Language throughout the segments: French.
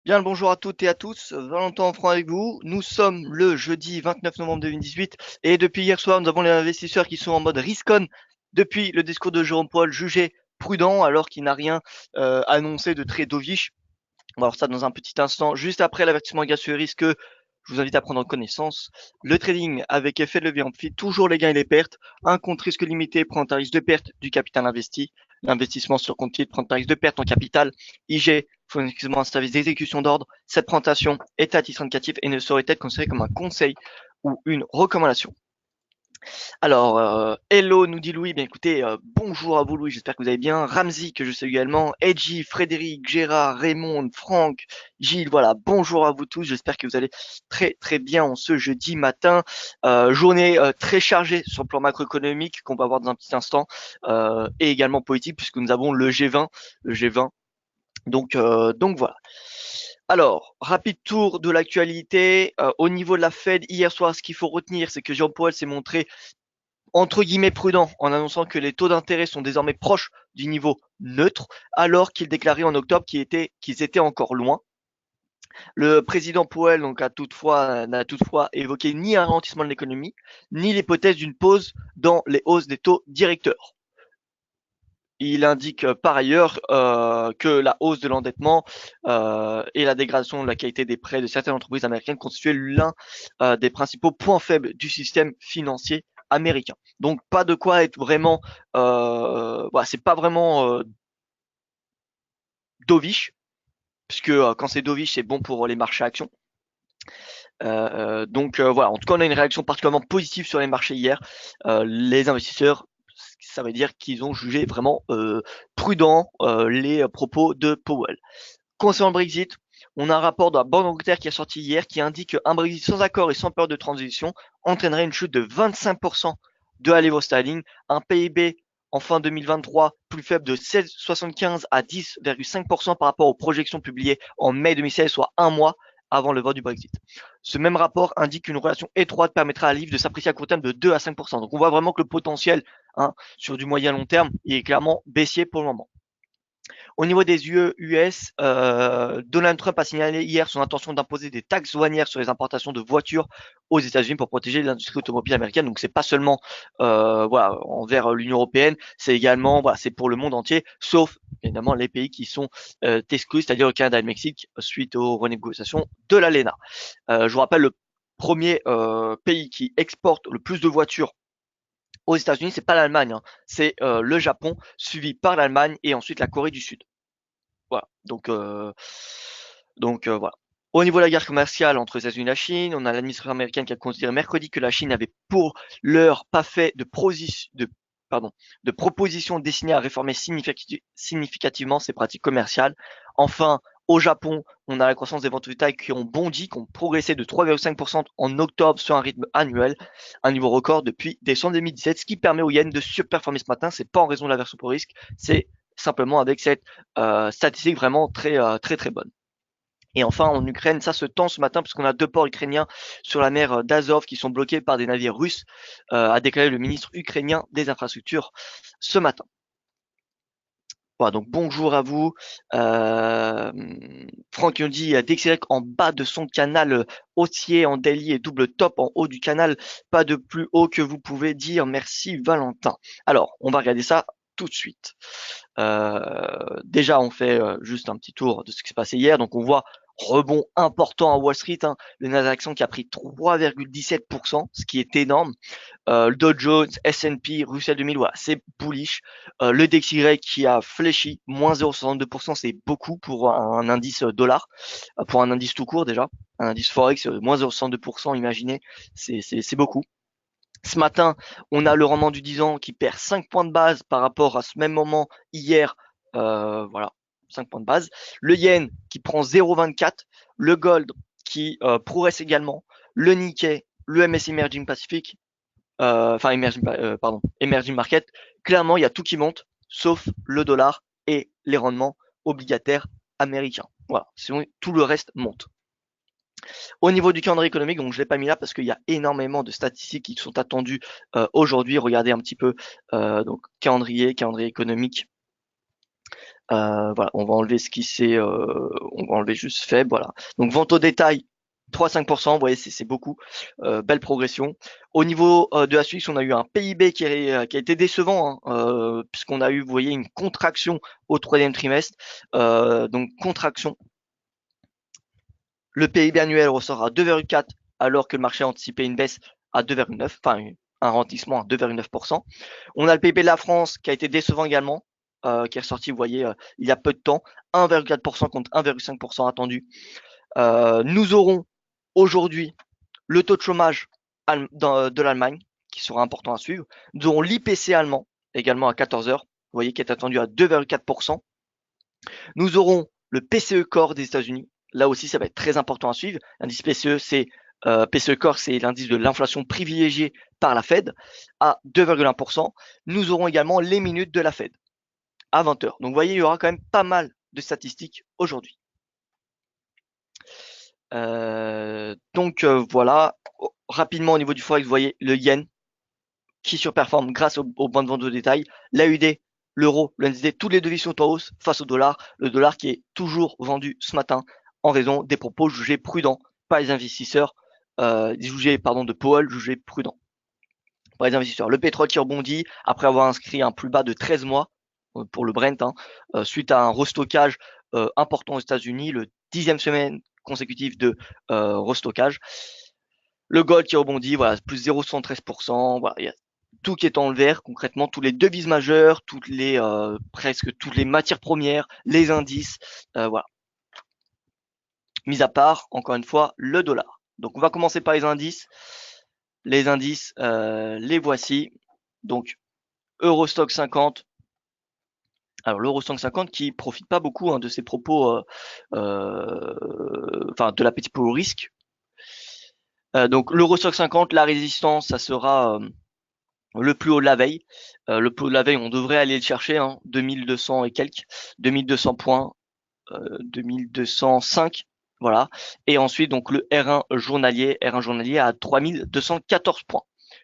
Bien le bonjour à toutes et à tous, Valentin Enfant avec vous. Nous sommes le jeudi 29 novembre 2018 et depuis hier soir, nous avons les investisseurs qui sont en mode risk-on depuis le discours de Jérôme Powell jugé prudent alors qu'il n'a rien annoncé de très dovish. On va voir ça dans un petit instant. Juste après l'avertissement gracieux risque, je vous invite à prendre connaissance. Le trading avec effet de levier amplifié, toujours les gains et les pertes. Un compte risque limité prend un risque de perte du capital investi. L'investissement sur compte titre prend un risque de perte en capital. IG fournit un service d'exécution d'ordre. Cette présentation est à titre indicatif et ne saurait être considérée comme un conseil ou une recommandation. Alors, hello, nous dit Louis. Bien écoutez, bonjour à vous Louis, j'espère que vous allez bien. Ramsey, que je salue également. Edgy, Frédéric, Gérard, Raymond, Franck, Gilles, voilà, bonjour à vous tous. J'espère que vous allez très très bien en ce jeudi matin. Journée très chargée sur le plan macroéconomique qu'on va voir dans un petit instant, et également politique puisque nous avons le G20. Le G20. Donc voilà. Alors, rapide tour de l'actualité. Au niveau de la Fed, hier soir, ce qu'il faut retenir, c'est que Jean Powell s'est montré entre guillemets prudent en annonçant que les taux d'intérêt sont désormais proches du niveau neutre, alors qu'il déclarait en octobre qu'ils étaient encore loin. Le président Powell n'a toutefois évoqué ni un ralentissement de l'économie, ni l'hypothèse d'une pause dans les hausses des taux directeurs. Il indique par ailleurs que la hausse de l'endettement et la dégradation de la qualité des prêts de certaines entreprises américaines constituaient l'un des principaux points faibles du système financier américain. Donc pas de quoi être vraiment, voilà, c'est pas vraiment dovish, puisque quand c'est dovish, c'est bon pour les marchés actions. Voilà, en tout cas, on a une réaction particulièrement positive sur les marchés hier. Les investisseurs, ça veut dire qu'ils ont jugé vraiment prudent les propos de Powell. Concernant le Brexit, on a un rapport de la Banque d'Angleterre qui est sorti hier qui indique qu'un Brexit sans accord et sans période de transition entraînerait une chute de 25% de la livre sterling, un PIB en fin 2023 plus faible de 16,75 à 10,5% par rapport aux projections publiées en mai 2016, soit un mois avant le vote du Brexit. Ce même rapport indique qu'une relation étroite permettra à la livre de s'apprécier à court terme de 2 à 5%. Donc on voit vraiment que le potentiel sur du moyen long terme il est clairement baissier pour le moment. Au niveau des US, Donald Trump a signalé hier son intention d'imposer des taxes douanières sur les importations de voitures aux États-Unis pour protéger l'industrie automobile américaine. Donc c'est pas seulement voilà envers l'Union européenne, c'est également voilà c'est pour le monde entier, sauf évidemment les pays qui sont exclus, c'est-à-dire le Canada et le Mexique, suite aux renégociations de l'ALENA. Je vous rappelle le premier pays qui exporte le plus de voitures aux États-Unis, c'est pas l'Allemagne, hein, c'est le Japon, suivi par l'Allemagne et ensuite la Corée du Sud. Voilà. Voilà. Au niveau de la guerre commerciale entre les États-Unis et la Chine, on a l'administration américaine qui a considéré mercredi que la Chine avait pour l'heure pas fait de propositions destinées à réformer significativement ses pratiques commerciales. Enfin, au Japon, on a la croissance des ventes de détail qui ont bondi, qui ont progressé de 3,5% en octobre sur un rythme annuel, un niveau record depuis décembre 2017, ce qui permet au yen de surperformer ce matin. C'est pas en raison de l'aversion pour risque, c'est simplement avec cette statistique vraiment très très bonne. Et enfin, en Ukraine, ça se tend ce matin puisqu'on a deux ports ukrainiens sur la mer d'Azov qui sont bloqués par des navires russes, a déclaré le ministre ukrainien des infrastructures ce matin. Voilà, donc bonjour à vous. Franck nous dit d'Excellec en bas de son canal haussier en daily et double top en haut du canal. Pas de plus haut que vous pouvez dire. Merci Valentin. Alors, on va regarder ça tout de suite. Déjà, on fait juste un petit tour de ce qui s'est passé hier. Donc, on voit rebond important à Wall Street. Le Nasdaq 100 qui a pris 3,17%, ce qui est énorme. Le Dow Jones, S&P, Russell 2000, voilà, c'est bullish. Le DXY qui a fléchi, moins 0,62%, c'est beaucoup pour un indice dollar, pour un indice tout court déjà. Un indice Forex, moins 0,62%, imaginez, c'est beaucoup. Ce matin, on a le rendement du 10 ans qui perd 5 points de base par rapport à ce même moment hier. Voilà, 5 points de base. Le yen qui prend 0,24. Le gold qui progresse également. Le Nikkei, le MSCI Emerging Pacific, Emerging Market. Clairement, il y a tout qui monte, sauf le dollar et les rendements obligataires américains. Voilà, sinon tout le reste monte. Au niveau du calendrier économique, donc je l'ai pas mis là parce qu'il y a énormément de statistiques qui sont attendues aujourd'hui. Regardez un petit peu donc calendrier économique. Voilà, on va enlever ce qui s'est, on va enlever juste faible, voilà. Donc vente au détail, 3-5%, vous voyez, c'est beaucoup. Belle progression. Au niveau de la Suisse, on a eu un PIB qui a été décevant, hein, puisqu'on a eu, vous voyez, une contraction au troisième trimestre. Donc contraction. Le PIB annuel ressort à 2,4 alors que le marché a anticipé une baisse à 2,9, enfin un ralentissement à 2,9%. On a le PIB de la France qui a été décevant également, qui est ressorti, vous voyez, il y a peu de temps, 1,4% contre 1,5% attendu. Nous aurons aujourd'hui le taux de chômage de l'Allemagne, qui sera important à suivre. Nous aurons l'IPC allemand, également à 14 heures, vous voyez, qui est attendu à 2,4%. Nous aurons le PCE Core des États-Unis. Là aussi, ça va être très important à suivre. L'indice PCE, PCE Core, c'est l'indice de l'inflation privilégié par la Fed à 2,1%. Nous aurons également les minutes de la Fed à 20 heures. Donc, vous voyez, il y aura quand même pas mal de statistiques aujourd'hui. Voilà, rapidement au niveau du forex, vous voyez le yen qui surperforme grâce aux bonnes ventes de détail. L'AUD, l'euro, le NZD, toutes les devises sont en hausse face au dollar. Le dollar qui est toujours vendu ce matin en raison des propos jugés prudents par les investisseurs, de Powell jugés prudents par les investisseurs. Le pétrole qui rebondit après avoir inscrit un plus bas de 13 mois pour le Brent, suite à un restockage important aux États-Unis, le 10e semaine consécutive de restockage. Le gold qui rebondit, voilà, plus 0,73%. Voilà, il y a tout qui est en vert, concrètement, tous les devises majeures, presque toutes les matières premières, les indices, voilà. Mis à part, encore une fois, le dollar. Donc, on va commencer par les indices. Les indices, les voici. Donc, Eurostock 50. Alors, l'Eurostock 50 qui profite pas beaucoup de ses propos, de l'appétit pour le risque. Donc, l'Eurostock 50, la résistance, ça sera le plus haut de la veille. Le plus haut de la veille, on devrait aller le chercher, 2200 et quelques, 2200 points, 2205, voilà. Et ensuite, donc le R1 journalier à 3214 points.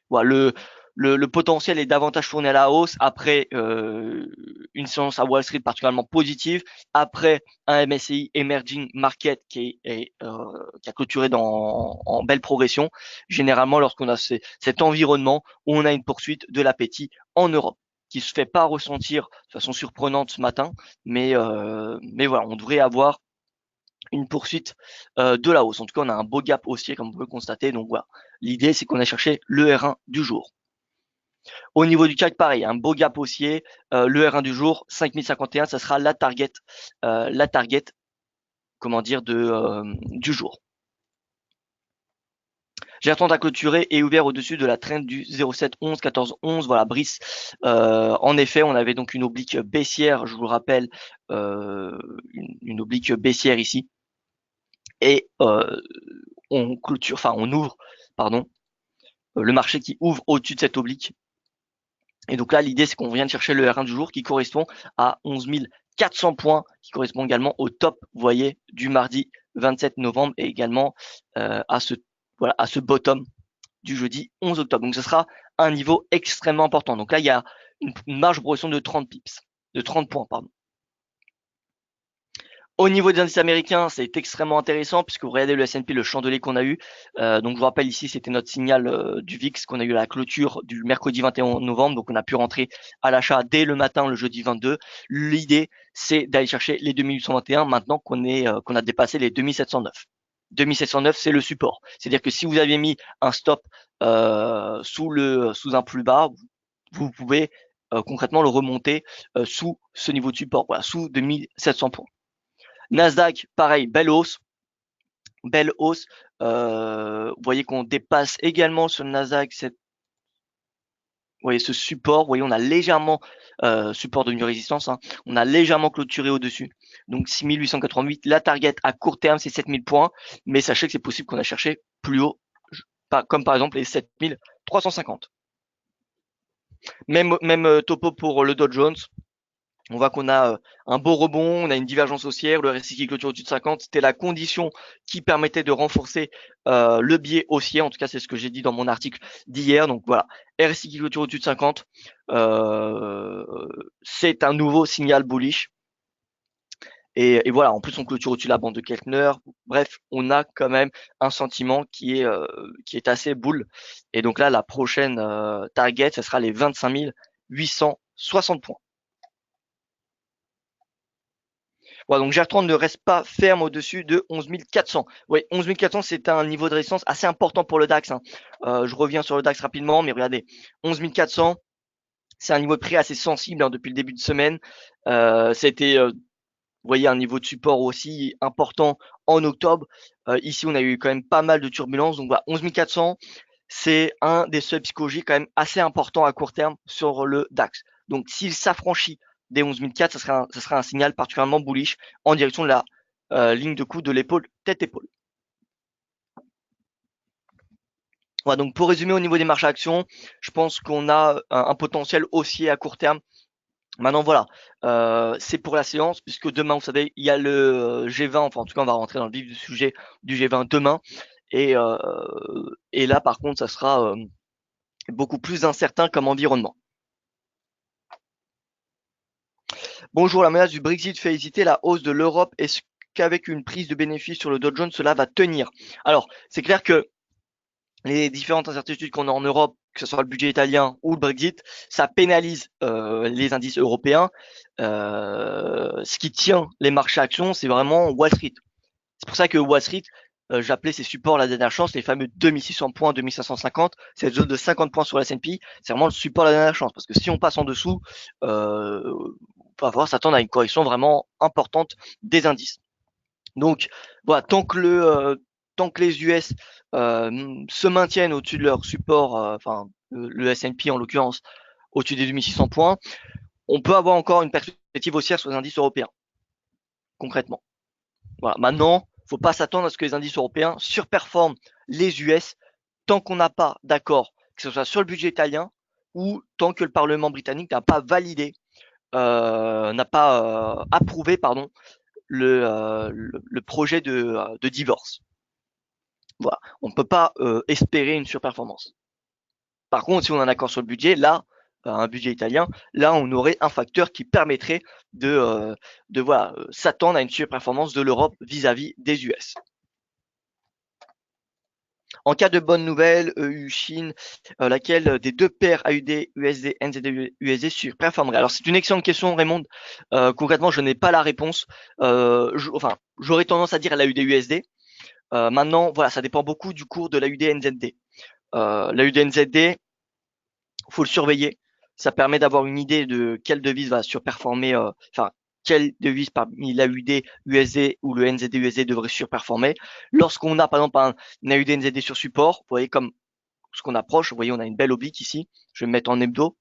Voilà, le potentiel est davantage tourné à la hausse après une séance à Wall Street particulièrement positive, après un MSCI Emerging Market qui a clôturé en belle progression. Généralement, lorsqu'on a cet environnement, on a une poursuite de l'appétit en Europe qui se fait pas ressentir de façon surprenante ce matin, mais voilà, on devrait avoir une poursuite de la hausse. En tout cas, on a un beau gap haussier comme vous pouvez le constater. Donc voilà, l'idée c'est qu'on a cherché le R1 du jour. Au niveau du CAC, pareil, un beau gap haussier. Le R1 du jour, 5051, ça sera la target, du jour. Gertrude a clôturé et ouvert au-dessus de la trend du 0,711, 14,11. Voilà, Brice. En effet, on avait donc une oblique baissière, je vous le rappelle, une oblique baissière ici. Et on ouvre, le marché qui ouvre au-dessus de cette oblique. Et donc là, l'idée, c'est qu'on vient de chercher le R1 du jour qui correspond à 11 400 points, qui correspond également au top, vous voyez, du mardi 27 novembre et également à ce bottom du jeudi 11 octobre. Donc ce sera un niveau extrêmement important. Donc là, il y a une marge de progression de 30 pips, de 30 points, pardon. Au niveau des indices américains, c'est extrêmement intéressant puisque vous regardez le S&P, le chandelier qu'on a eu. Donc je vous rappelle ici, c'était notre signal du VIX qu'on a eu à la clôture du mercredi 21 novembre. Donc on a pu rentrer à l'achat dès le matin, le jeudi 22. L'idée, c'est d'aller chercher les 2821 maintenant qu'on a dépassé les 2709. 2709, c'est le support. C'est-à-dire que si vous aviez mis un stop sous un plus bas, vous pouvez concrètement le remonter sous ce niveau de support, voilà, sous 2700 points. Nasdaq, pareil, belle hausse. Belle hausse. Vous voyez qu'on dépasse également sur le Nasdaq vous voyez ce support. Vous voyez, on a légèrement support devenu résistance. On a légèrement clôturé au-dessus. Donc 6888. La target à court terme, c'est 7000 points. Mais sachez que c'est possible qu'on a cherché plus haut, comme par exemple les 7350. Même topo pour le Dow Jones. On voit qu'on a un beau rebond, on a une divergence haussière, le RSI qui clôture au-dessus de 50, c'était la condition qui permettait de renforcer le biais haussier, en tout cas c'est ce que j'ai dit dans mon article d'hier. Donc voilà, RSI qui clôture au-dessus de 50, c'est un nouveau signal bullish. Et voilà, en plus on clôture au-dessus de la bande de Keltner. Bref, on a quand même un sentiment qui est assez boule. Et donc là, la prochaine target, ce sera les 25 860 points. Voilà, donc GR30 ne reste pas ferme au-dessus de 11 400. Oui, 11 400, c'est un niveau de résistance assez important pour le DAX, hein. Je reviens sur le DAX rapidement, mais regardez, 11 400, c'est un niveau de prix assez sensible, hein, depuis le début de semaine. C'était, vous voyez, un niveau de support aussi important en octobre. Ici, on a eu quand même pas mal de turbulences. Donc voilà, 11 400, c'est un des seuils psychologiques quand même assez importants à court terme sur le DAX. Donc s'il s'affranchit des 11 400, ça sera un signal particulièrement bullish en direction de la ligne de coup de l'épaule tête-épaule. Voilà, donc pour résumer au niveau des marchés actions, je pense qu'on a un potentiel haussier à court terme. Maintenant voilà, c'est pour la séance puisque demain, vous savez, il y a le G20, enfin en tout cas on va rentrer dans le vif du sujet du G20 demain. Et là par contre, ça sera beaucoup plus incertain comme environnement. Bonjour, la menace du Brexit fait hésiter la hausse de l'Europe. Est-ce qu'avec une prise de bénéfice sur le Dow Jones, cela va tenir? Alors, c'est clair que les différentes incertitudes qu'on a en Europe, que ce soit le budget italien ou le Brexit, ça pénalise les indices européens. Ce qui tient les marchés actions, c'est vraiment Wall Street. C'est pour ça que Wall Street, j'appelais ses supports la dernière chance, les fameux 2600 points, 2550, cette zone de 50 points sur la S&P, c'est vraiment le support la dernière chance. Parce que si on passe en dessous, on va voir s'attendre à une correction vraiment importante des indices. Donc voilà, tant que les US se maintiennent au-dessus de leur support, enfin le S&P en l'occurrence, au-dessus des 2600 points, on peut avoir encore une perspective haussière sur les indices européens, concrètement. Voilà. Maintenant, faut pas s'attendre à ce que les indices européens surperforment les US tant qu'on n'a pas d'accord, que ce soit sur le budget italien ou tant que le Parlement britannique n'a pas validé, n'a pas approuvé, pardon, le projet de divorce. Voilà. On ne peut pas espérer une surperformance. Par contre, si on a un accord sur le budget, là, un budget italien, là, on aurait un facteur qui permettrait de voilà, s'attendre à une surperformance de l'Europe vis-à-vis des US. En cas de bonne nouvelle, EU Chine, laquelle des deux paires AUD USD NZD USD surperformerait? Alors c'est une excellente question, Raymond. Concrètement, je n'ai pas la réponse. Enfin, j'aurais tendance à dire l'AUD USD. Maintenant, voilà, ça dépend beaucoup du cours de l'AUD NZD. L'AUD NZD, faut le surveiller. Ça permet d'avoir une idée de quelle devise va surperformer, enfin, quelle devise parmi l'AUD USD ou le NZD USD devrait surperformer. Lorsqu'on a par exemple un AUD NZD sur support, vous voyez comme ce qu'on approche, vous voyez on a une belle oblique ici, je vais me mettre en hebdo.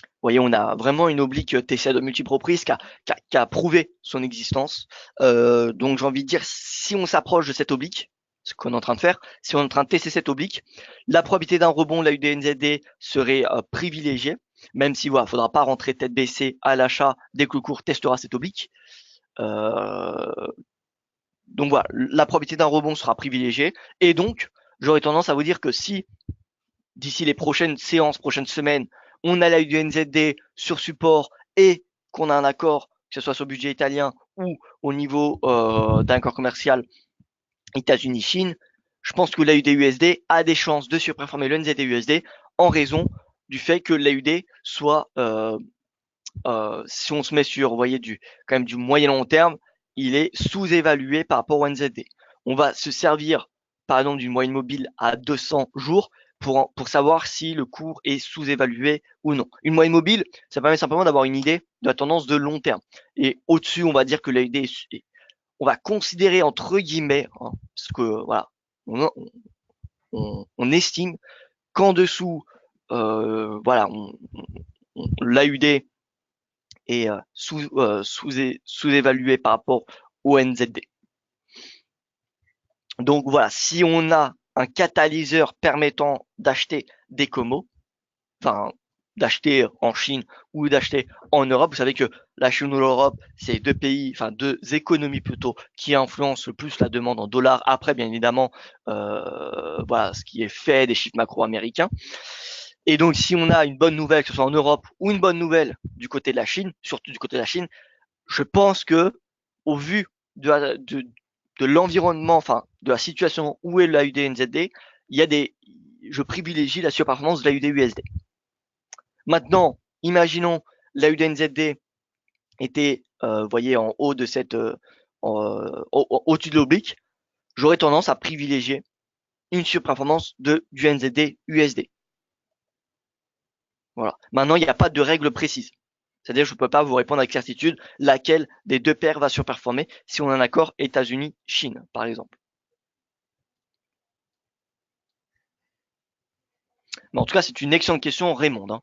Vous voyez, on a vraiment une oblique TCA de multiples reprises qui a prouvé son existence. Donc j'ai envie de dire, si on s'approche de cette oblique, ce qu'on est en train de faire, si on est en train de tester cette oblique, la probabilité d'un rebond de la UDNZD serait privilégiée, même si voilà, faudra pas rentrer tête baissée à l'achat dès que le cours testera cette oblique. Donc voilà, la probabilité d'un rebond sera privilégiée, et donc j'aurais tendance à vous dire que si d'ici les prochaines séances, prochaines semaines, on a la UDNZD sur support et qu'on a un accord, que ce soit sur le budget italien ou au niveau d'un accord commercial États-Unis-Chine, je pense que l'AUD-USD a des chances de surperformer le NZD-USD en raison du fait que l'AUD soit, si on se met sur, vous voyez, quand même du moyen long terme, il est sous-évalué par rapport au NZD. On va se servir, par exemple, d'une moyenne mobile à 200 jours pour savoir si le cours est sous-évalué ou non. Une moyenne mobile, ça permet simplement d'avoir une idée de la tendance de long terme. Et au-dessus, on va dire que l'AUD on va considérer entre guillemets, hein, parce que voilà, on estime qu'en dessous, voilà, l'AUD est sous-évalué par rapport au NZD. Donc voilà, si on a un catalyseur permettant d'acheter des comos, enfin d'acheter en Chine ou d'acheter en Europe, vous savez que la Chine ou l'Europe, c'est deux pays, enfin deux économies plutôt, qui influencent le plus la demande en dollars. Après, bien évidemment, voilà, ce qui est fait des chiffres macro américains. Et donc, si on a une bonne nouvelle, que ce soit en Europe ou une bonne nouvelle du côté de la Chine, surtout du côté de la Chine, je pense que, au vu de l'environnement, enfin, de la situation où est la UDNZD, je privilégie la surperformance de la UDUSD. Maintenant, imaginons la UDNZD était, vous voyez, en haut de cette, au-dessus de l'oblique, j'aurais tendance à privilégier une surperformance du NZD USD. Voilà. Maintenant, il n'y a pas de règle précise. C'est-à-dire, je ne peux pas vous répondre avec certitude laquelle des deux paires va surperformer si on a un accord États-Unis-Chine, par exemple. Mais en tout cas, c'est une excellente question, Raymond.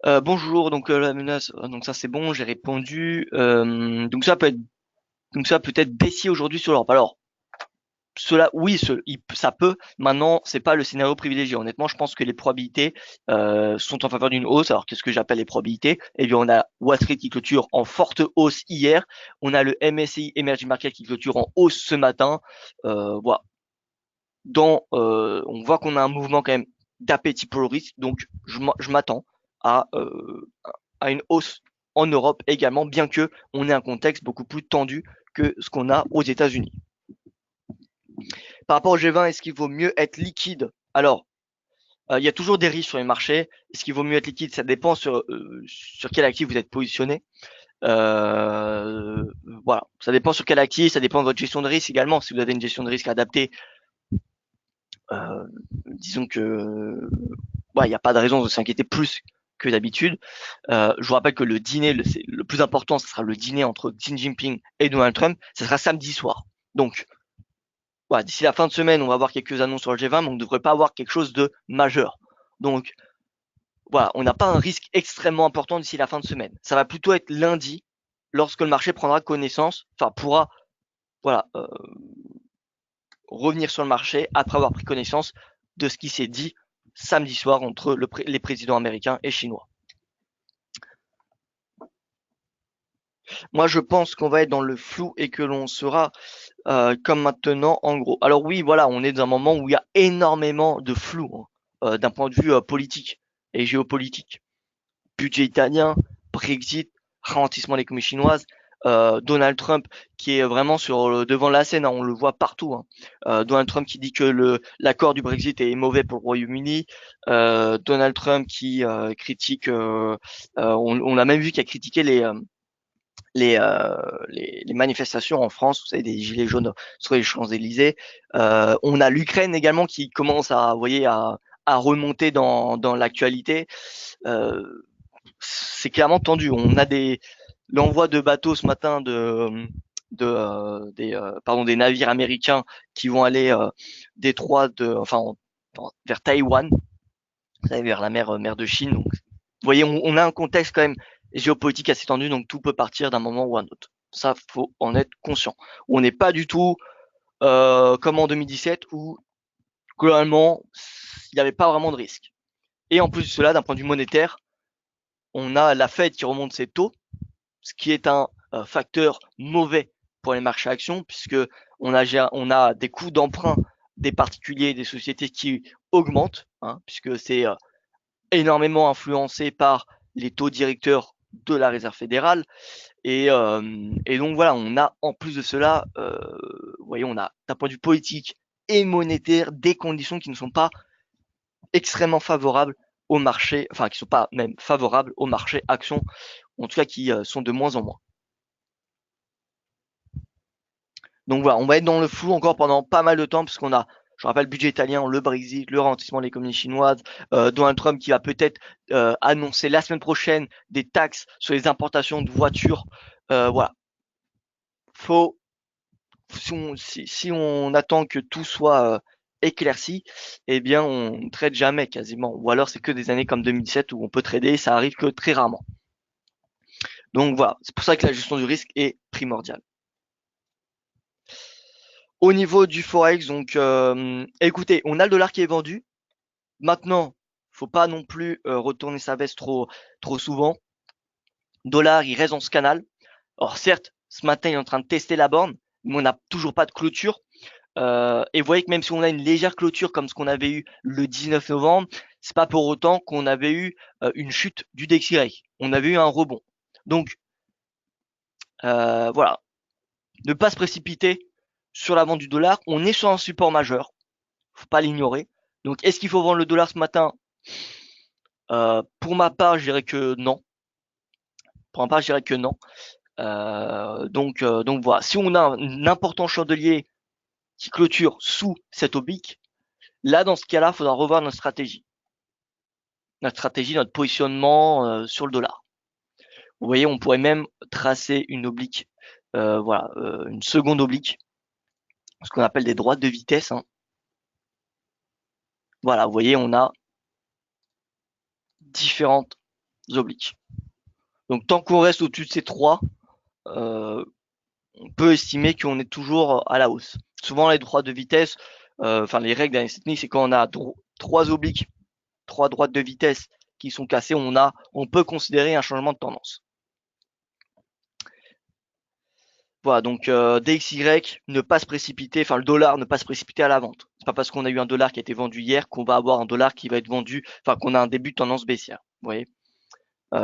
Hein. Bonjour, donc la menace, donc ça c'est bon, j'ai répondu. Donc ça peut être baissier aujourd'hui sur l'Europe. Alors, cela, oui, ça peut. Maintenant, c'est pas le scénario privilégié. Honnêtement, je pense que les probabilités sont en faveur d'une hausse. Alors, qu'est-ce que j'appelle les probabilités? Eh bien, on a Wall Street qui clôture en forte hausse hier. On a le MSCI Emerging Market qui clôture en hausse ce matin. Voilà. On voit qu'on a un mouvement quand même d'appétit pour le risque. Donc, je m'attends à une hausse en Europe également, bien que on ait un contexte beaucoup plus tendu que ce qu'on a aux États-Unis. Par rapport au G20, est-ce qu'il vaut mieux être liquide? Alors, il y a toujours des risques sur les marchés. Est-ce qu'il vaut mieux être liquide? Ça dépend sur quel actif vous êtes positionné. Voilà, ça dépend sur quel actif, ça dépend de votre gestion de risque également. Si vous avez une gestion de risque adaptée, disons que il n'y a pas de raison de s'inquiéter plus que d'habitude. Je vous rappelle que le dîner, le plus important, ce sera le dîner entre Xi Jinping et Donald Trump. Ce sera samedi soir. Donc, voilà, d'ici la fin de semaine, on va avoir quelques annonces sur le G20, mais on ne devrait pas avoir quelque chose de majeur. Donc, voilà, on n'a pas un risque extrêmement important d'ici la fin de semaine. Ça va plutôt être lundi, lorsque le marché prendra connaissance, enfin pourra, voilà, revenir sur le marché après avoir pris connaissance de ce qui s'est dit samedi soir entre les présidents américains et chinois. Moi, je pense qu'on va être dans le flou et que l'on sera comme maintenant, en gros. Alors oui, voilà, on est dans un moment où il y a énormément de flou hein, d'un point de vue politique et géopolitique. Budget italien, Brexit, ralentissement de l'économie chinoise, Donald Trump qui est vraiment sur devant la scène, hein, on le voit partout. Hein. Donald Trump qui dit que l'accord du Brexit est mauvais pour le Royaume-Uni. Donald Trump qui critique, on a même vu qu'il a critiqué les manifestations en France, vous savez, des gilets jaunes sur les Champs-Élysées. On a l'Ukraine également qui commence à, vous voyez, à remonter dans l'actualité. C'est clairement tendu. On a l'envoi de bateaux ce matin des navires américains qui vont aller vers Taïwan, vous savez, vers la mer de Chine. Donc, vous voyez, on a un contexte quand même géopolitique assez tendu, donc tout peut partir d'un moment ou un autre. Ça, faut en être conscient. On n'est pas du tout comme en 2017 où globalement il n'y avait pas vraiment de risque. Et en plus de cela, d'un point de vue monétaire, on a la Fed qui remonte ses taux, ce qui est un facteur mauvais pour les marchés actions, puisque on a des coûts d'emprunt des particuliers et des sociétés qui augmentent, hein, puisque c'est énormément influencé par les taux directeurs de la Réserve fédérale. Et donc voilà, on a en plus de cela, vous voyez, on a d'un point de vue politique et monétaire des conditions qui ne sont pas extrêmement favorables au marché, enfin qui ne sont pas même favorables au marché actions, en tout cas qui sont de moins en moins. Donc voilà, on va être dans le flou encore pendant pas mal de temps, puisqu'on a, je rappelle, le budget italien, le Brexit, le ralentissement de l'économie chinoise, Donald Trump qui va peut-être annoncer la semaine prochaine des taxes sur les importations de voitures. Voilà. Si on attend que tout soit éclairci, eh bien on ne trade jamais quasiment. Ou alors c'est que des années comme 2017 où on peut trader, ça arrive que très rarement. Donc voilà, c'est pour ça que la gestion du risque est primordiale. Au niveau du forex, donc écoutez, on a le dollar qui est vendu. Maintenant, faut pas non plus retourner sa veste trop souvent. Dollar, il reste dans ce canal. Alors certes, ce matin, il est en train de tester la borne, mais on n'a toujours pas de clôture. Et vous voyez que même si on a une légère clôture comme ce qu'on avait eu le 19 novembre, c'est pas pour autant qu'on avait eu une chute du DXY. On avait eu un rebond. Donc voilà, ne pas se précipiter sur la vente du dollar. On est sur un support majeur, faut pas l'ignorer. Donc est-ce qu'il faut vendre le dollar ce matin? Pour ma part, je dirais que non. Pour ma part, je dirais que non. Donc voilà, si on a un important chandelier qui clôture sous cette oblique, là dans ce cas-là, il faudra revoir notre stratégie, notre positionnement sur le dollar. Vous voyez, on pourrait même tracer une oblique, voilà, une seconde oblique, ce qu'on appelle des droites de vitesse, hein. Voilà, vous voyez, on a différentes obliques. Donc tant qu'on reste au-dessus de ces trois, on peut estimer qu'on est toujours à la hausse. Souvent les droites de vitesse, enfin les règles d'analyse technique, c'est quand on a trois obliques, trois droites de vitesse qui sont cassées, on peut considérer un changement de tendance. Voilà, donc DXY, ne pas se précipiter, enfin le dollar, ne pas se précipiter à la vente. C'est pas parce qu'on a eu un dollar qui a été vendu hier qu'on va avoir un dollar qui va être vendu, enfin qu'on a un début de tendance baissière. Vous voyez,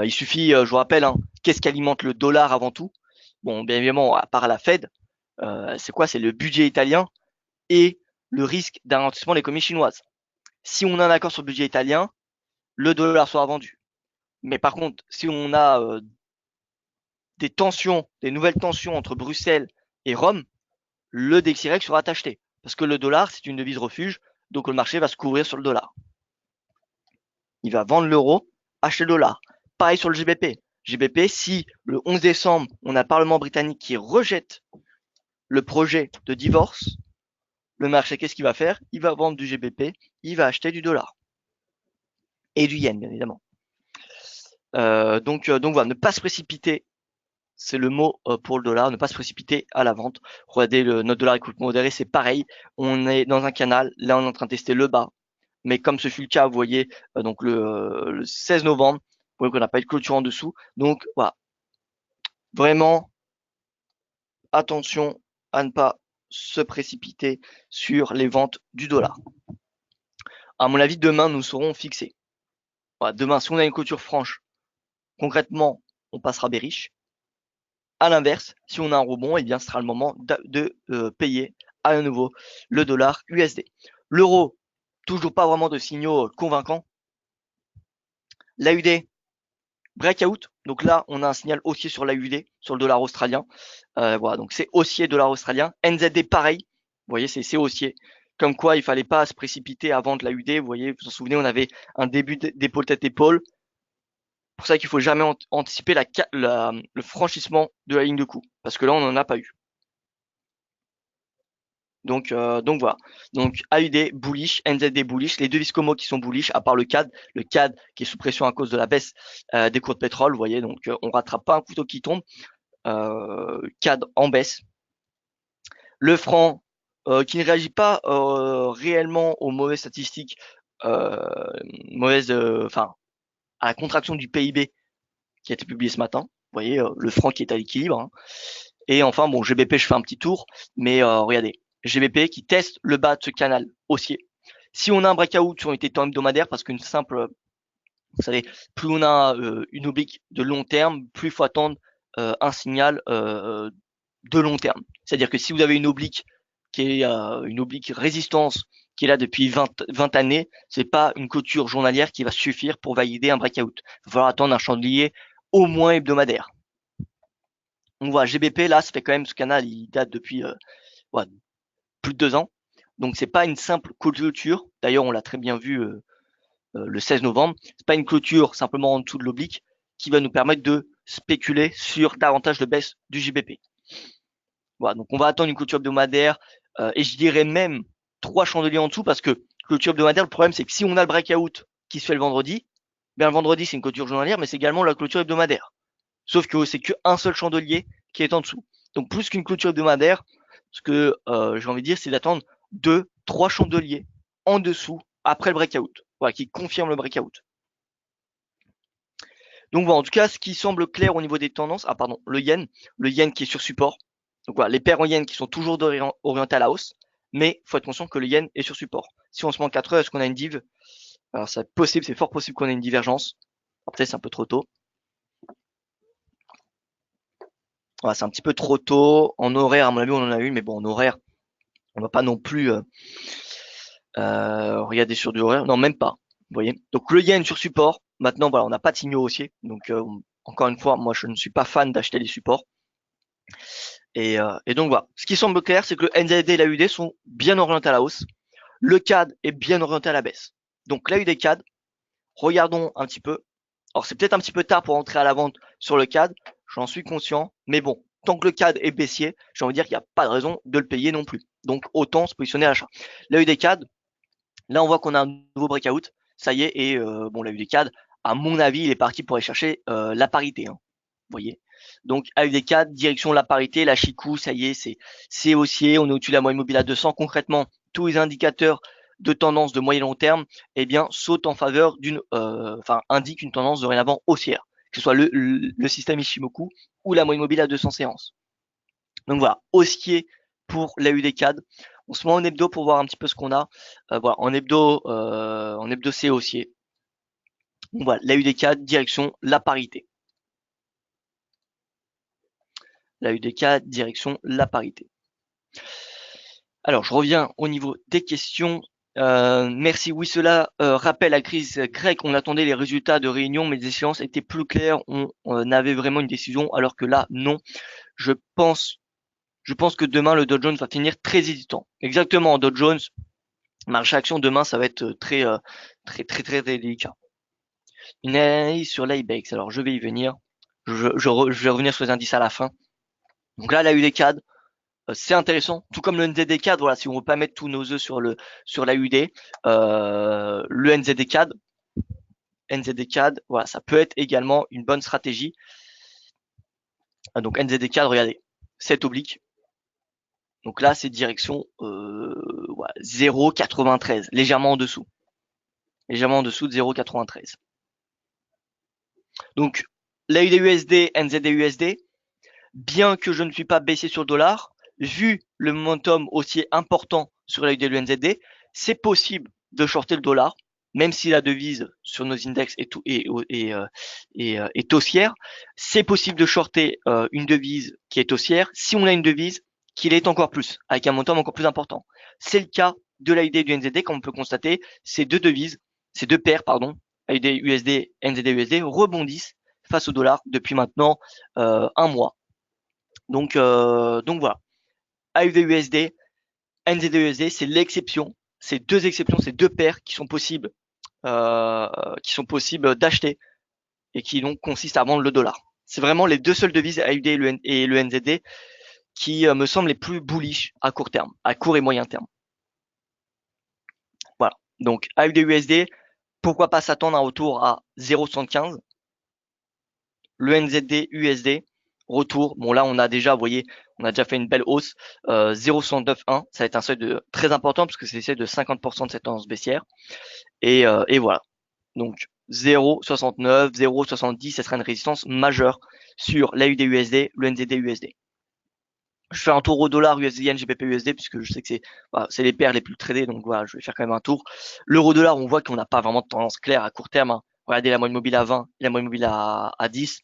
il suffit, je vous rappelle, hein, qu'est-ce qui alimente le dollar avant tout? Bon, bien évidemment, à part la Fed, c'est quoi? C'est le budget italien et le risque d'un ralentissement de l'économie chinoise. Si on a un accord sur le budget italien, le dollar sera vendu. Mais par contre, si on a des tensions, des nouvelles tensions entre Bruxelles et Rome, le DXY sera acheté. Parce que le dollar, c'est une devise refuge, donc le marché va se couvrir sur le dollar. Il va vendre l'euro, acheter le dollar. Pareil sur le GBP. GBP, si le 11 décembre, on a un Parlement britannique qui rejette le projet de divorce, le marché, qu'est-ce qu'il va faire? Il va vendre du GBP, il va acheter du dollar. Et du yen, bien évidemment. Donc voilà, ne pas se précipiter, c'est le mot pour le dollar, ne pas se précipiter à la vente. Regardez, notre dollar écoute modéré, c'est pareil. On est dans un canal, là on est en train de tester le bas. Mais comme ce fut le cas, vous voyez, donc le 16 novembre, vous voyez qu'on n'a pas eu de clôture en dessous. Donc voilà, vraiment attention à ne pas se précipiter sur les ventes du dollar. À mon avis, demain, nous serons fixés. Voilà, demain, si on a une clôture franche, concrètement, on passera bearish. À l'inverse, si on a un rebond, eh bien, ce sera le moment de payer à nouveau le dollar USD. L'euro, toujours pas vraiment de signaux convaincants. L'AUD, breakout. Donc là, on a un signal haussier sur l'AUD, sur le dollar australien. Voilà, donc c'est haussier dollar australien. NZD, pareil. Vous voyez, c'est haussier. Comme quoi, il fallait pas se précipiter avant de l'AUD. Vous voyez, vous vous en souvenez, on avait un début d'épaule tête épaule. Pour ça qu'il faut jamais anticiper le franchissement de la ligne de coup, parce que là, on n'en a pas eu. Donc voilà. Donc AUD bullish, NZD bullish, les devises Como qui sont bullish, à part le CAD qui est sous pression à cause de la baisse des cours de pétrole, vous voyez, donc on rattrape pas un couteau qui tombe. CAD en baisse. Le franc qui ne réagit pas réellement aux mauvaises statistiques, enfin à la contraction du PIB qui a été publié ce matin. Vous voyez, le franc qui est à l'équilibre, hein. Et enfin, bon, GBP, je fais un petit tour, mais regardez, GBP qui teste le bas de ce canal haussier. Si on a un breakout sur une temps hebdomadaire, parce qu'une simple, vous savez, plus on a une oblique de long terme, plus il faut attendre un signal de long terme. C'est-à-dire que si vous avez une oblique qui est une oblique résistance qui est là depuis 20 années, c'est pas une clôture journalière qui va suffire pour valider un breakout. Il va falloir attendre un chandelier au moins hebdomadaire. On voit GBP là, ça fait quand même ce canal, il date depuis ouais, plus de 2 ans. Donc c'est pas une simple clôture. D'ailleurs, on l'a très bien vu le 16 novembre. C'est pas une clôture simplement en dessous de l'oblique qui va nous permettre de spéculer sur davantage de baisse du GBP. Voilà, donc on va attendre une clôture hebdomadaire et je dirais même 3 chandeliers en dessous parce que clôture hebdomadaire, le problème c'est que si on a le breakout qui se fait le vendredi, bien le vendredi c'est une clôture journalière, mais c'est également la clôture hebdomadaire. Sauf que c'est qu'un seul chandelier qui est en dessous. Donc plus qu'une clôture hebdomadaire, ce que j'ai envie de dire, c'est d'attendre 2-3 chandeliers en dessous après le breakout. Voilà, qui confirme le breakout. Donc voilà, en tout cas, ce qui semble clair au niveau des tendances, le yen qui est sur support. Donc voilà, les paires en yen qui sont toujours orientées à la hausse, mais il faut être conscient que le yen est sur support. Si on se met en 4 heures, est-ce qu'on a une div? Alors c'est possible, c'est fort possible qu'on ait une divergence. Peut-être c'est un peu trop tôt. Voilà, c'est un petit peu trop tôt. En horaire, à mon avis, on en a une, mais bon, en horaire, on va pas non plus regarder sur du horaire. Non, même pas. Vous voyez. Donc le yen sur support. Maintenant, voilà, on n'a pas de signaux haussiers. Donc encore une fois, moi je ne suis pas fan d'acheter les supports. Et donc voilà. Ce qui semble clair, c'est que le NZD et la UD sont bien orientés à la hausse. Le CAD est bien orienté à la baisse. Donc la UD CAD, regardons un petit peu. Alors c'est peut-être un petit peu tard pour entrer à la vente sur le CAD, j'en suis conscient, mais bon, tant que le CAD est baissier, j'ai envie de dire qu'il n'y a pas de raison de le payer non plus. Donc autant se positionner à l'achat. La UD CAD, là on voit qu'on a un nouveau breakout, ça y est, et bon la UD CAD, à mon avis, il est parti pour aller chercher la parité. Hein. Vous voyez. Donc AUD4, direction la parité, la Chikou, ça y est, c'est haussier, on est au-dessus de la moyenne mobile à 200. Concrètement, tous les indicateurs de tendance de moyen long terme, eh bien, sautent en faveur d'une, indiquent une tendance dorénavant haussière, que ce soit le système Ishimoku ou la moyenne mobile à 200 séances. Donc voilà, haussier pour l'AUD4. On se met en hebdo pour voir un petit peu ce qu'on a. Voilà, en hebdo c'est haussier. Donc voilà, l'AUD4, direction la parité. La UDK, direction la parité. Alors, je reviens au niveau des questions. Merci. Oui, cela rappelle la crise grecque. On attendait les résultats de réunion, mais les échéances étaient plus claires. On avait vraiment une décision, alors que là, non. Je pense que demain, le Dow Jones va finir très hésitant. Exactement, Dow Jones, marché action demain, ça va être très délicat. Une analyse sur l'IBEX. Alors, je vais y venir. Je vais revenir sur les indices à la fin. Donc là, la UDCAD, c'est intéressant, tout comme le NZD4, voilà, si on veut pas mettre tous nos œufs sur la UD, le NZD4, voilà, ça peut être également une bonne stratégie. Donc NZD4, regardez, 7 oblique. Donc là, c'est direction voilà, 0,93, légèrement en dessous. Légèrement en dessous de 0,93. Donc l'AUD-USD, NZD-USD, bien que je ne suis pas baissé sur le dollar, vu le momentum haussier important sur l'AUD et le NZD, c'est possible de shorter le dollar, même si la devise sur nos index est haussière. C'est possible de shorter une devise qui est haussière si on a une devise qui l'est encore plus, avec un momentum encore plus important. C'est le cas de l'AUD et du NZD, comme on peut constater, ces deux paires, AUD USD, NZD USD, rebondissent face au dollar depuis maintenant un mois. Donc voilà. AUD-USD, NZD-USD, c'est l'exception. C'est deux exceptions, c'est deux paires qui sont possibles d'acheter et qui donc consistent à vendre le dollar. C'est vraiment les deux seules devises AUD et le NZD qui me semblent les plus bullish à court terme, à court et moyen terme. Voilà. Donc AUD-USD, pourquoi pas s'attendre à un retour à 0,75. Le NZD-USD, retour. Bon là on a déjà, vous voyez, on a déjà fait une belle hausse. 0,191, ça va être un seuil très important parce que c'est le seuil de 50% de cette tendance baissière. Et voilà. Donc 0,69, 0,70, ça sera une résistance majeure sur l'AUD-USD, le NZD-USD. Je fais un tour au dollar, USD-Yen, GBP-USD, puisque je sais que c'est les paires les plus tradées, donc voilà, je vais faire quand même un tour. L'euro-dollar, on voit qu'on n'a pas vraiment de tendance claire à court terme. Hein. Regardez la moyenne mobile à 20 et la moyenne mobile à 10.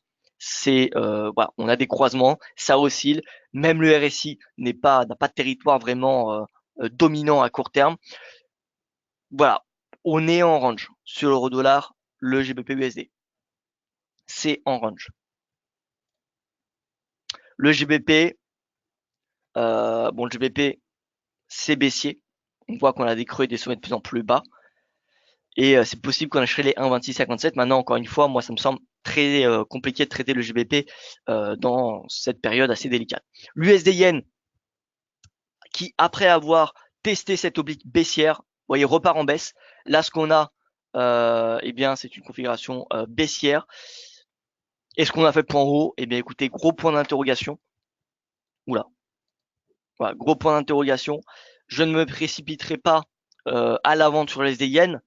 Voilà, on a des croisements, ça oscille. Même le RSI n'a pas de territoire vraiment dominant à court terme. Voilà, on est en range sur l'euro-dollar, le GBP-USD. C'est en range. Le GBP, le GBP, c'est baissier. On voit qu'on a des creux et des sommets de plus en plus bas. Et c'est possible qu'on achèterait les 1,2657. Maintenant, encore une fois, moi, ça me semble très compliqué de traiter le GBP dans cette période assez délicate. L'USD Yen, qui après avoir testé cette oblique baissière, vous voyez, repart en baisse. Là, ce qu'on a, eh bien, c'est une configuration baissière. Et ce qu'on a fait point haut, eh bien, écoutez, gros point d'interrogation. Oula. Voilà, gros point d'interrogation. Je ne me précipiterai pas à la vente sur l'USD Yen.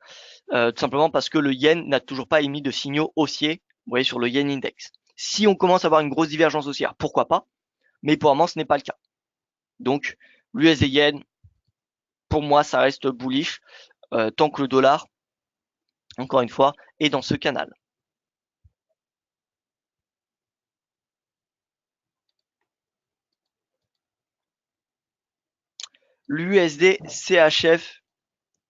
Tout simplement parce que le yen n'a toujours pas émis de signaux haussiers, vous voyez, sur le yen index. Si on commence à avoir une grosse divergence haussière, pourquoi pas, mais pour le moment, ce n'est pas le cas. Donc, l'USD yen, pour moi, ça reste bullish tant que le dollar encore une fois, est dans ce canal. L'USD CHF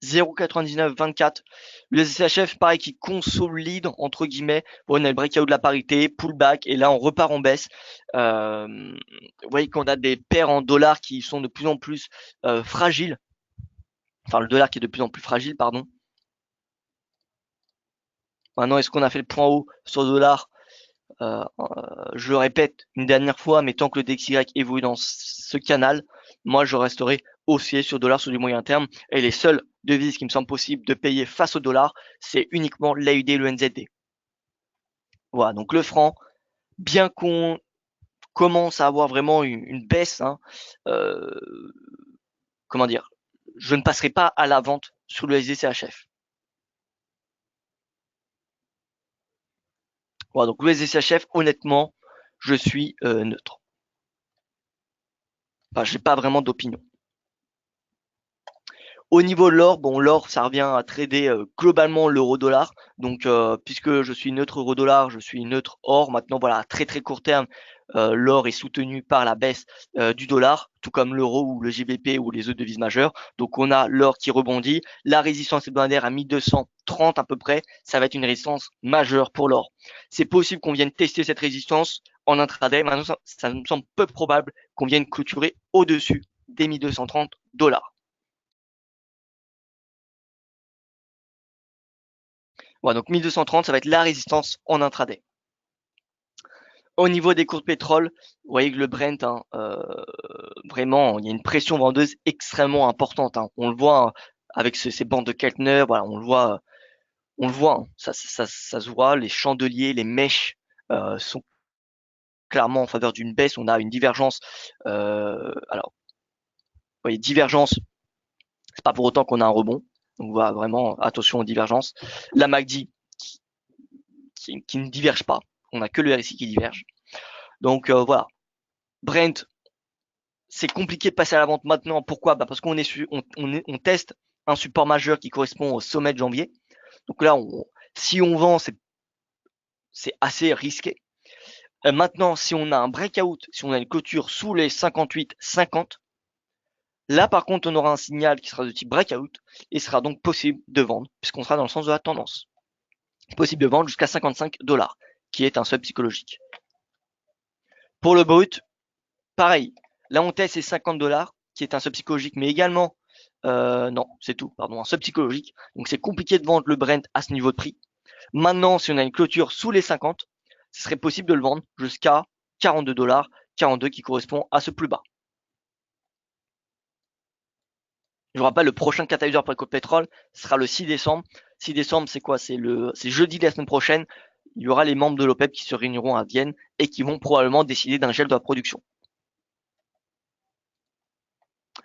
0,9924. Le CHF, pareil, qui consolide, entre guillemets. Bon, on a le breakout de la parité, pullback, et là, on repart en baisse. Vous voyez qu'on a des paires en dollars qui sont de plus en plus fragiles. Enfin, le dollar qui est de plus en plus fragile, pardon. Maintenant, est-ce qu'on a fait le point haut sur le dollar? Je le répète une dernière fois, mais tant que le DXY évolue dans ce canal, moi je resterai haussier sur le dollar sur du moyen terme. Et les seules devises qui me semblent possibles de payer face au dollar, c'est uniquement l'AUD et le NZD. Voilà, donc le franc, bien qu'on commence à avoir vraiment une baisse, hein, comment dire, je ne passerai pas à la vente sur le SDCHF. Voilà, donc le SDCHF, honnêtement, je suis neutre. Enfin, j'ai pas vraiment d'opinion. Au niveau de l'or, bon, l'or, ça revient à trader globalement l'euro-dollar. Donc, puisque je suis neutre euro-dollar, je suis neutre or. Maintenant, voilà, à très très court terme, l'or est soutenu par la baisse du dollar, tout comme l'euro ou le GBP ou les autres devises majeures. Donc, on a l'or qui rebondit. La résistance hebdomadaire à 1230 à peu près, ça va être une résistance majeure pour l'or. C'est possible qu'on vienne tester cette résistance en intraday. Maintenant, ça me semble peu probable qu'on vienne clôturer au-dessus des 1230 $. Voilà, donc 1230, ça va être la résistance en intraday. Au niveau des cours de pétrole, vous voyez que le Brent, hein, vraiment, il y a une pression vendeuse extrêmement importante. Hein. On le voit hein, avec ces bandes de Keltner, voilà, on le voit, hein, ça se voit. Les chandeliers, les mèches sont clairement en faveur d'une baisse. On a une divergence. Alors, vous voyez, divergence, c'est pas pour autant qu'on a un rebond. Donc voilà, vraiment attention aux divergences. La MACD qui ne diverge pas. On n'a que le RSI qui diverge. Donc voilà. Brent, c'est compliqué de passer à la vente maintenant. Pourquoi? Parce qu'on on teste un support majeur qui correspond au sommet de janvier. Donc là, si on vend, c'est assez risqué. Maintenant, si on a un breakout, si on a une clôture sous les 58,50, là par contre, on aura un signal qui sera de type breakout et sera donc possible de vendre puisqu'on sera dans le sens de la tendance. Possible de vendre jusqu'à 55 $, qui est un seuil psychologique. Pour le brut, pareil. Là, on teste ces 50 $, qui est un seuil psychologique, mais également, non, c'est tout, pardon, un seuil psychologique. Donc, c'est compliqué de vendre le Brent à ce niveau de prix. Maintenant, si on a une clôture sous les 50, ce serait possible de le vendre jusqu'à 42 $, 42 qui correspond à ce plus bas. Je vous rappelle, le prochain catalyseur pour le pétrole sera le 6 décembre. 6 décembre, c'est quoi? C'est jeudi de la semaine prochaine. Il y aura les membres de l'OPEP qui se réuniront à Vienne et qui vont probablement décider d'un gel de la production.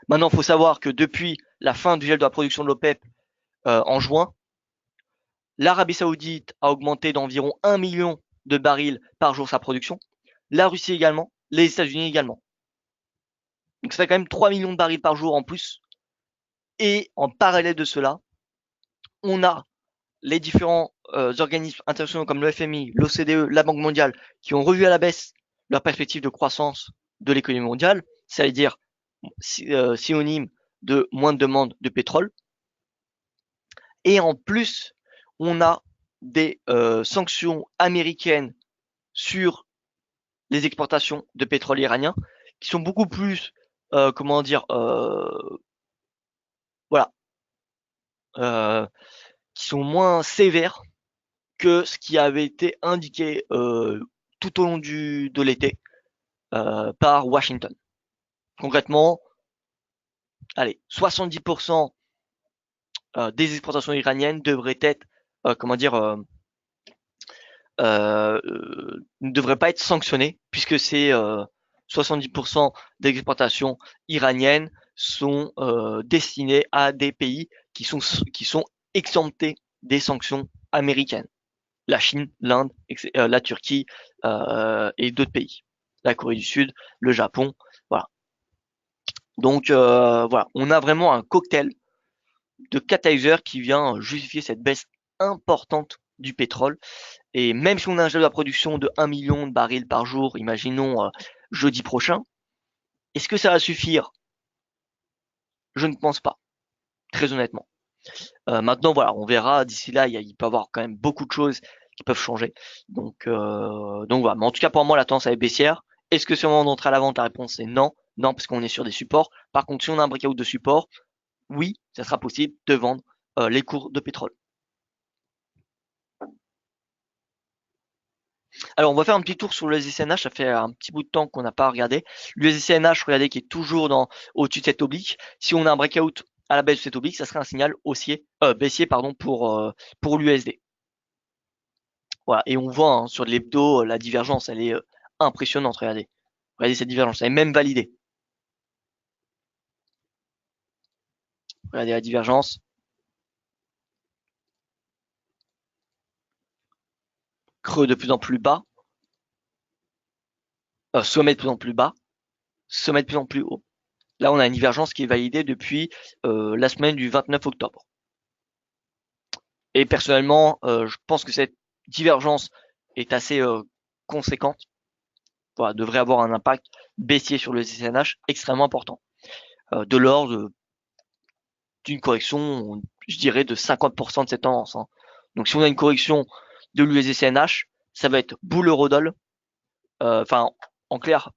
Maintenant, il faut savoir que depuis la fin du gel de la production de l'OPEP en juin, l'Arabie Saoudite a augmenté d'environ 1 million de barils par jour sa production, la Russie également, les États-Unis également. Donc ça fait quand même 3 millions de barils par jour en plus. Et en parallèle de cela, on a les différents organismes internationaux comme le FMI, l'OCDE, la Banque mondiale, qui ont revu à la baisse leur perspective de croissance de l'économie mondiale, c'est-à-dire synonyme de moins de demande de pétrole. Et en plus, on a des sanctions américaines sur les exportations de pétrole iranien qui sont beaucoup plus, comment dire, voilà, qui sont moins sévères que ce qui avait été indiqué tout au long de l'été par Washington. Concrètement, allez, 70% des exportations iraniennes devraient être, comment dire, ne devraient pas être sanctionnées puisque c'est 70% des exportations iraniennes sont destinées à des pays qui sont exemptés des sanctions américaines. La Chine, l'Inde, la Turquie et d'autres pays. La Corée du Sud, le Japon, voilà. Donc voilà, on a vraiment un cocktail de catalyseurs qui vient justifier cette baisse importante du pétrole. Et même si on a un gel de la production de 1 million de barils par jour, imaginons jeudi prochain, est-ce que ça va suffire? Je ne pense pas, très honnêtement. Maintenant, voilà, on verra. D'ici là, il peut y avoir quand même beaucoup de choses qui peuvent changer. Donc voilà. Mais en tout cas, pour moi, la tendance elle est baissière. Est-ce que c'est le moment d'entrer à la vente? La réponse est non. Non, parce qu'on est sur des supports. Par contre, si on a un breakout de support, oui, ça sera possible de vendre les cours de pétrole. Alors, on va faire un petit tour sur le SDCNH. Ça fait un petit bout de temps qu'on n'a pas regardé. Le SDCNH, regardez, qui est toujours au-dessus de cette oblique. Si on a un breakout à la baisse de cette oblique, ça serait un signal baissier pardon, pour l'USD. Voilà. Et on voit sur l'hebdo, la divergence, elle est impressionnante. Regardez. Regardez cette divergence. Elle est même validée. Regardez la divergence. Creux de plus en plus bas. Sommet de plus en plus bas. Sommet de plus en plus haut. Là, on a une divergence qui est validée depuis la semaine du 29 octobre. Et personnellement, je pense que cette divergence est assez conséquente. Voilà, devrait avoir un impact baissier sur le SDCNH extrêmement important. De l'ordre d'une correction, je dirais, de 50% de cette tendance. Hein. Donc si on a une correction de l'USD-CNH, ça va être bull Eurodoll. Enfin, en clair,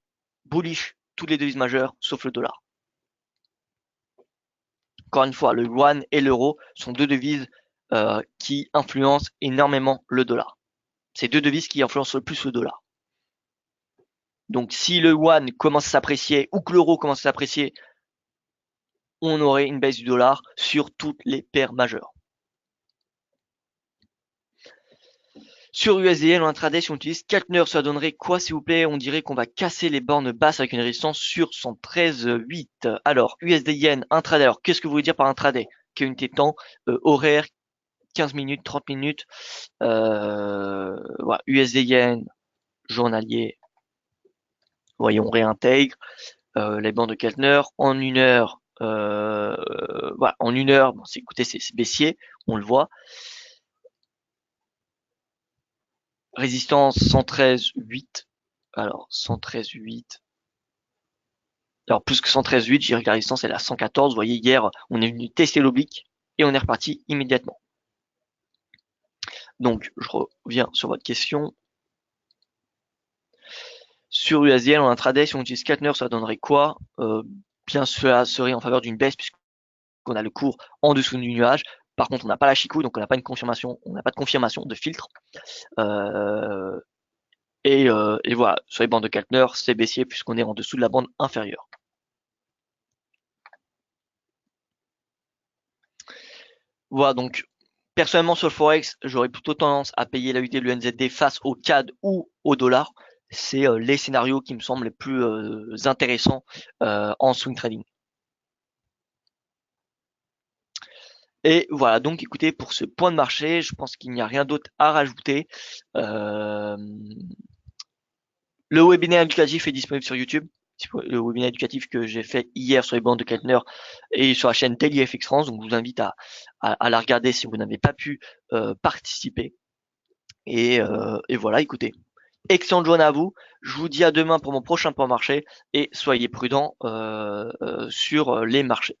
bullish toutes les devises majeures sauf le dollar. Encore une fois, le yuan et l'euro sont deux devises qui influencent énormément le dollar. C'est deux devises qui influencent le plus le dollar. Donc si le yuan commence à s'apprécier ou que l'euro commence à s'apprécier, on aurait une baisse du dollar sur toutes les paires majeures. Sur USDL en intraday, si on utilise Keltner, ça donnerait quoi s'il vous plaît? On dirait qu'on va casser les bornes basses avec une résistance sur 113,8. Alors, USD Yen intraday. Alors, qu'est-ce que vous voulez dire par intraday? Quelle unité de temps? Horaire, 15 minutes, 30 minutes. Voilà, USD Yen, journalier. Voyons, on réintègre les bandes de Keltner. En une heure, voilà, en une heure, bon, écoutez, c'est baissier, on le voit. Résistance 113,8. Alors, 113,8. Alors, plus que 113,8, je dirais que la résistance est à 114. Vous voyez, hier, on est venu tester l'oblique et on est reparti immédiatement. Donc, je reviens sur votre question. Sur USDL, en intraday, si on utilise Keltner, ça donnerait quoi? Bien, cela serait en faveur d'une baisse puisqu'on a le cours en dessous du nuage. Par contre, on n'a pas la Chikou, donc on n'a pas une confirmation, on n'a pas de confirmation de filtre. Et voilà, sur les bandes de Keltner, c'est baissier puisqu'on est en dessous de la bande inférieure. Voilà, donc personnellement sur le Forex, j'aurais plutôt tendance à payer la USD et l'UNZD face au CAD ou au dollar. C'est les scénarios qui me semblent les plus intéressants en swing trading. Et voilà, donc écoutez, pour ce point de marché, je pense qu'il n'y a rien d'autre à rajouter. Le webinaire éducatif est disponible sur YouTube. Le webinaire éducatif que j'ai fait hier sur les bandes de Keltner et sur la chaîne Daily FX France. Donc, je vous invite à la regarder si vous n'avez pas pu participer. Et voilà, écoutez, excellente journée à vous. Je vous dis à demain pour mon prochain point marché et soyez prudents sur les marchés.